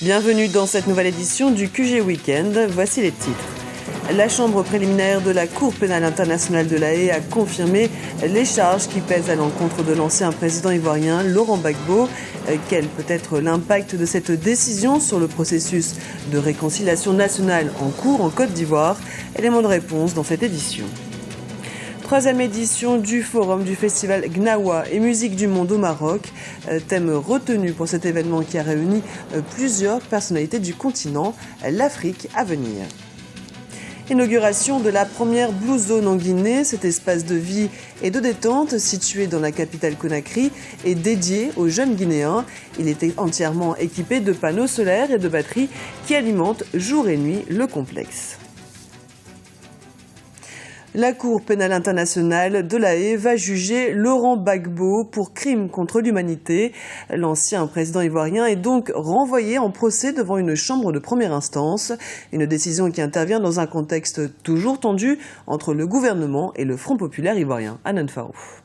Bienvenue dans cette nouvelle édition du QG Weekend. Voici les titres. La chambre préliminaire de la Cour pénale internationale de La Haye a confirmé les charges qui pèsent à l'encontre de l'ancien président ivoirien Laurent Gbagbo. Quel peut être l'impact de cette décision sur le processus de réconciliation nationale en cours en Côte d'Ivoire? Élément de réponse dans cette édition. Troisième édition du forum du festival Gnawa et musique du monde au Maroc. Thème retenu pour cet événement qui a réuni plusieurs personnalités du continent, l'Afrique à venir. Inauguration de la première Blue Zone en Guinée, cet espace de vie et de détente situé dans la capitale Conakry est dédié aux jeunes Guinéens. Il était entièrement équipé de panneaux solaires et de batteries qui alimentent jour et nuit le complexe. La Cour pénale internationale de La Haye va juger Laurent Gbagbo pour crime contre l'humanité. L'ancien président ivoirien est donc renvoyé en procès devant une chambre de première instance. Une décision qui intervient dans un contexte toujours tendu entre le gouvernement et le Front populaire ivoirien. Anan Farouf.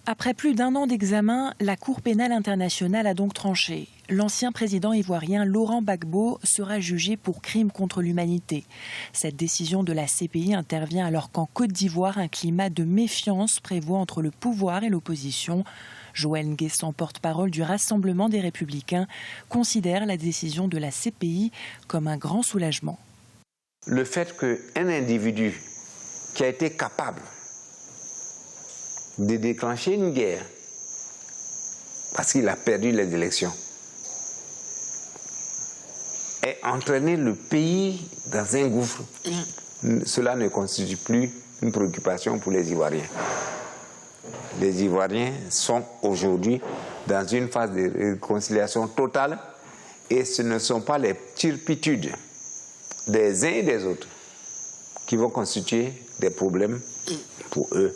Après plus d'un an d'examen, la Cour pénale internationale a donc tranché. L'ancien président ivoirien Laurent Gbagbo sera jugé pour crime contre l'humanité. Cette décision de la CPI intervient alors qu'en Côte d'Ivoire, un climat de méfiance prévaut entre le pouvoir et l'opposition. Joël Nguessan, porte-parole du Rassemblement des Républicains, considère la décision de la CPI comme un grand soulagement. Le fait qu'un individu qui a été capable de déclencher une guerre parce qu'il a perdu les élections et entraîner le pays dans un gouffre, cela ne constitue plus une préoccupation pour les Ivoiriens. Les Ivoiriens sont aujourd'hui dans une phase de réconciliation totale et ce ne sont pas les turpitudes des uns et des autres qui vont constituer des problèmes pour eux.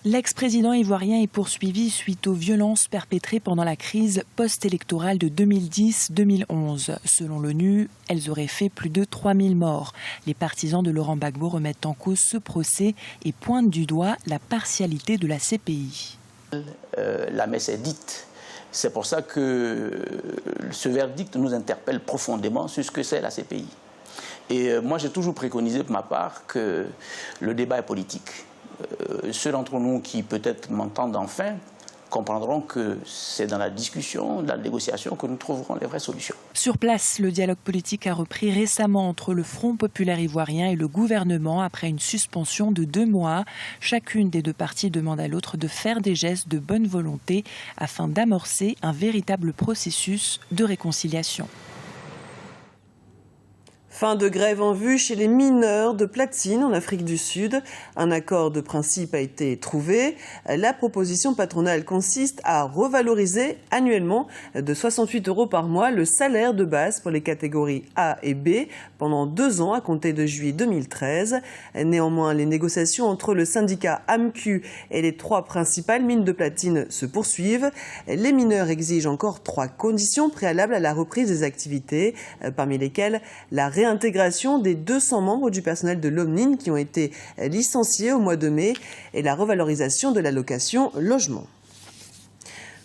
L'ex-président ivoirien est poursuivi suite aux violences perpétrées pendant la crise post-électorale de 2010-2011. Selon l'ONU, elles auraient fait plus de 3000 morts. Les partisans de Laurent Gbagbo remettent en cause ce procès et pointent du doigt la partialité de la CPI. La messe est dite. C'est pour ça que ce verdict nous interpelle profondément sur ce que c'est la CPI. Et moi, j'ai toujours préconisé pour ma part que le débat est politique. Ceux d'entre nous qui peut-être m'entendent enfin comprendront que c'est dans la discussion, dans la négociation que nous trouverons les vraies solutions. Sur place, le dialogue politique a repris récemment entre le Front populaire ivoirien et le gouvernement après une suspension de 2 mois. Chacune des deux parties demande à l'autre de faire des gestes de bonne volonté afin d'amorcer un véritable processus de réconciliation. Fin de grève en vue chez les mineurs de platine en Afrique du Sud. Un accord de principe a été trouvé. La proposition patronale consiste à revaloriser annuellement de 68 € par mois le salaire de base pour les catégories A et B pendant 2 ans à compter de juillet 2013. Néanmoins, les négociations entre le syndicat AMCU et les 3 principales mines de platine se poursuivent. Les mineurs exigent encore 3 conditions préalables à la reprise des activités, parmi lesquelles la réintégration des 200 membres du personnel de l'Omnine qui ont été licenciés au mois de mai et la revalorisation de l'allocation logement.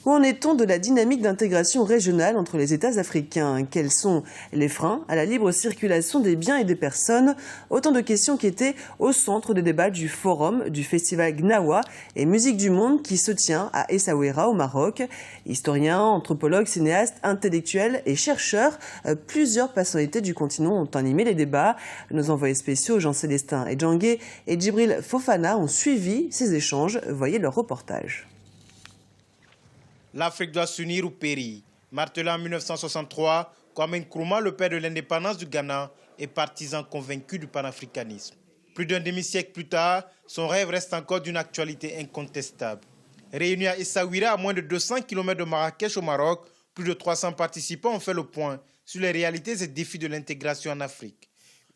Où en est-on de la dynamique d'intégration régionale entre les États africains? Quels sont les freins à la libre circulation des biens et des personnes? Autant de questions qui étaient au centre des débats du forum du festival Gnawa et musique du monde qui se tient à Essaouira au Maroc. Historiens, anthropologues, cinéastes, intellectuels et chercheurs, plusieurs personnalités du continent ont animé les débats. Nos envoyés spéciaux Jean-Célestin Edjangué et Djibril Fofana ont suivi ces échanges. Voyez leur reportage. L'Afrique doit s'unir ou périr. Martelé en 1963, Kwame Nkrumah, le père de l'indépendance du Ghana, est partisan convaincu du panafricanisme. Plus d'un demi-siècle plus tard, son rêve reste encore d'une actualité incontestable. Réunis à Essaouira, à moins de 200 km de Marrakech au Maroc, plus de 300 participants ont fait le point sur les réalités et défis de l'intégration en Afrique.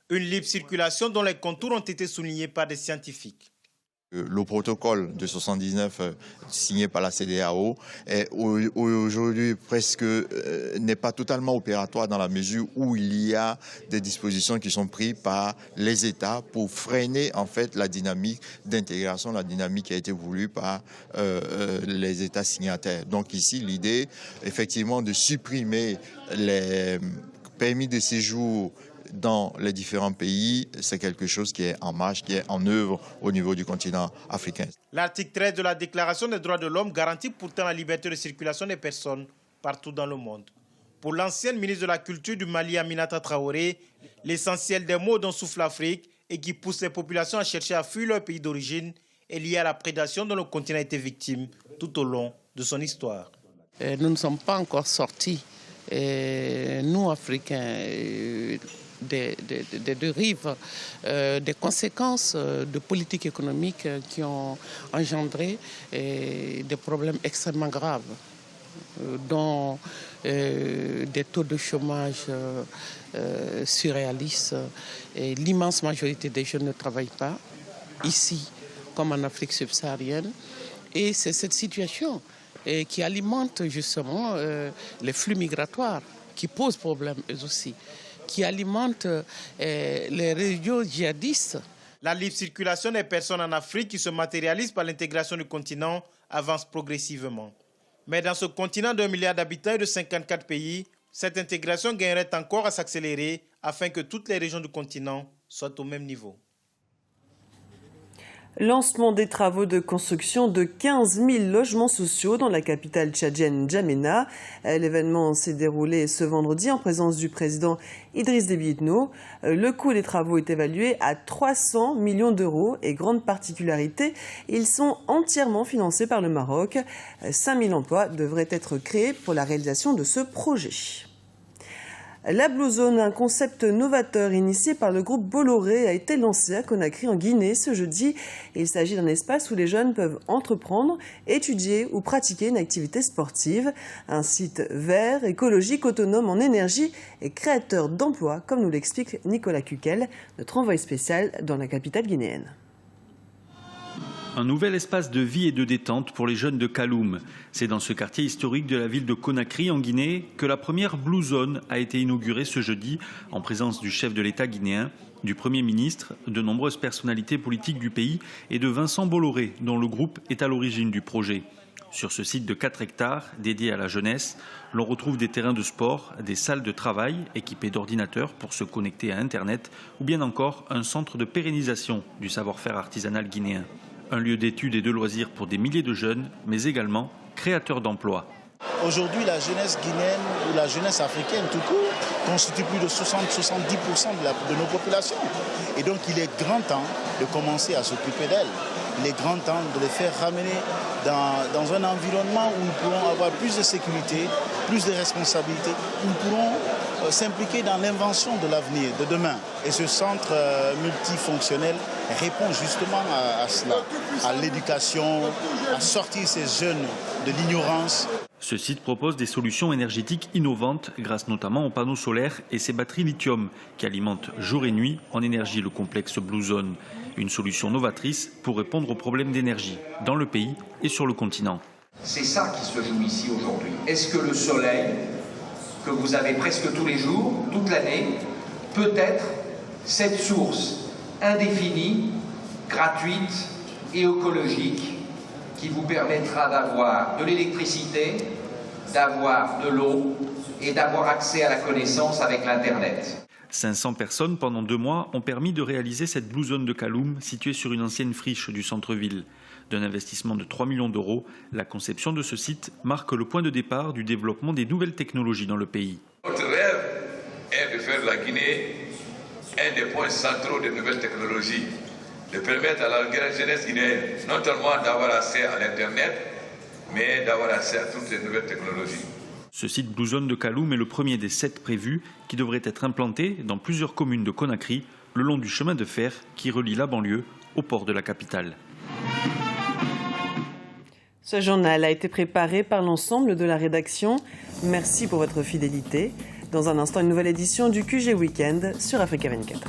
Une libre circulation dont les contours ont été soulignés par des scientifiques. Le protocole de 79 signé par la CEDEAO est aujourd'hui presque n'est pas totalement opératoire dans la mesure où il y a des dispositions qui sont prises par les États pour freiner en fait la dynamique d'intégration, la dynamique qui a été voulue par les États signataires. Donc ici l'idée effectivement de supprimer les permis de séjour dans les différents pays, c'est quelque chose qui est en marche, qui est en œuvre au niveau du continent africain. L'article 13 de la Déclaration des droits de l'homme garantit pourtant la liberté de circulation des personnes partout dans le monde. Pour l'ancienne ministre de la Culture du Mali, Aminata Traoré, l'essentiel des maux dont souffre l'Afrique et qui pousse les populations à chercher à fuir leur pays d'origine est lié à la prédation dont le continent a été victime tout au long de son histoire. Nous ne sommes pas encore sortis, nous Africains, des dérives, des conséquences de politiques économiques qui ont engendré des problèmes extrêmement graves, dont des taux de chômage surréalistes. Et l'immense majorité des jeunes ne travaillent pas, ici comme en Afrique subsaharienne. Et c'est cette situation qui alimente justement les flux migratoires, qui posent problème eux aussi, qui alimente les régions djihadistes. La libre circulation des personnes en Afrique qui se matérialise par l'intégration du continent avance progressivement. Mais dans ce continent d'1 milliard d'habitants et de 54 pays, cette intégration gagnerait encore à s'accélérer afin que toutes les régions du continent soient au même niveau. Lancement des travaux de construction de 15 000 logements sociaux dans la capitale tchadienne N'Djamena. L'événement s'est déroulé ce vendredi en présence du président Idriss Déby Itno. Le coût des travaux est évalué à 300 millions d'euros et grande particularité, ils sont entièrement financés par le Maroc. 5 000 emplois devraient être créés pour la réalisation de ce projet. La Blue Zone, un concept novateur initié par le groupe Bolloré, a été lancé à Conakry en Guinée ce jeudi. Il s'agit d'un espace où les jeunes peuvent entreprendre, étudier ou pratiquer une activité sportive. Un site vert, écologique, autonome en énergie et créateur d'emplois, comme nous l'explique Nicolas Kukel, notre envoyé spécial dans la capitale guinéenne. Un nouvel espace de vie et de détente pour les jeunes de Kaloum. C'est dans ce quartier historique de la ville de Conakry en Guinée que la première Blue Zone a été inaugurée ce jeudi en présence du chef de l'État guinéen, du Premier ministre, de nombreuses personnalités politiques du pays et de Vincent Bolloré, dont le groupe est à l'origine du projet. Sur ce site de 4 hectares dédié à la jeunesse, l'on retrouve des terrains de sport, des salles de travail équipées d'ordinateurs pour se connecter à Internet ou bien encore un centre de pérennisation du savoir-faire artisanal guinéen. Un lieu d'études et de loisirs pour des milliers de jeunes, mais également créateurs d'emplois. Aujourd'hui, la jeunesse guinéenne ou la jeunesse africaine tout court constitue plus de 60-70% de nos populations. Et donc il est grand temps de commencer à s'occuper d'elles. Il est grand temps de les faire ramener dans un environnement où ils pourront avoir plus de sécurité, plus de responsabilités, où ils pourront s'impliquer dans l'invention de l'avenir, de demain. Et ce centre multifonctionnel répond justement à cela, à l'éducation, à sortir ces jeunes de l'ignorance. Ce site propose des solutions énergétiques innovantes grâce notamment aux panneaux solaires et ses batteries lithium qui alimentent jour et nuit en énergie le complexe Blue Zone. Une solution novatrice pour répondre aux problèmes d'énergie dans le pays et sur le continent. C'est ça qui se joue ici aujourd'hui. Est-ce que le soleil, que vous avez presque tous les jours, toute l'année, peut être cette source indéfinie, gratuite et écologique qui vous permettra d'avoir de l'électricité, d'avoir de l'eau et d'avoir accès à la connaissance avec l'Internet. 500 personnes pendant 2 mois ont permis de réaliser cette Blue Zone de Kaloum située sur une ancienne friche du centre-ville. D'un investissement de 3 millions d'euros, la conception de ce site marque le point de départ du développement des nouvelles technologies dans le pays. Notre rêve est de faire de la Guinée un des points centraux des nouvelles technologies, de permettre à la jeunesse guinéenne non seulement d'avoir accès à l'Internet, mais d'avoir accès à toutes les nouvelles technologies. Ce site Blue Zone de Kaloum est le premier des 7 prévus qui devraient être implantés dans plusieurs communes de Conakry le long du chemin de fer qui relie la banlieue au port de la capitale. Ce journal a été préparé par l'ensemble de la rédaction. Merci pour votre fidélité. Dans un instant, une nouvelle édition du QG Weekend sur Africa 24.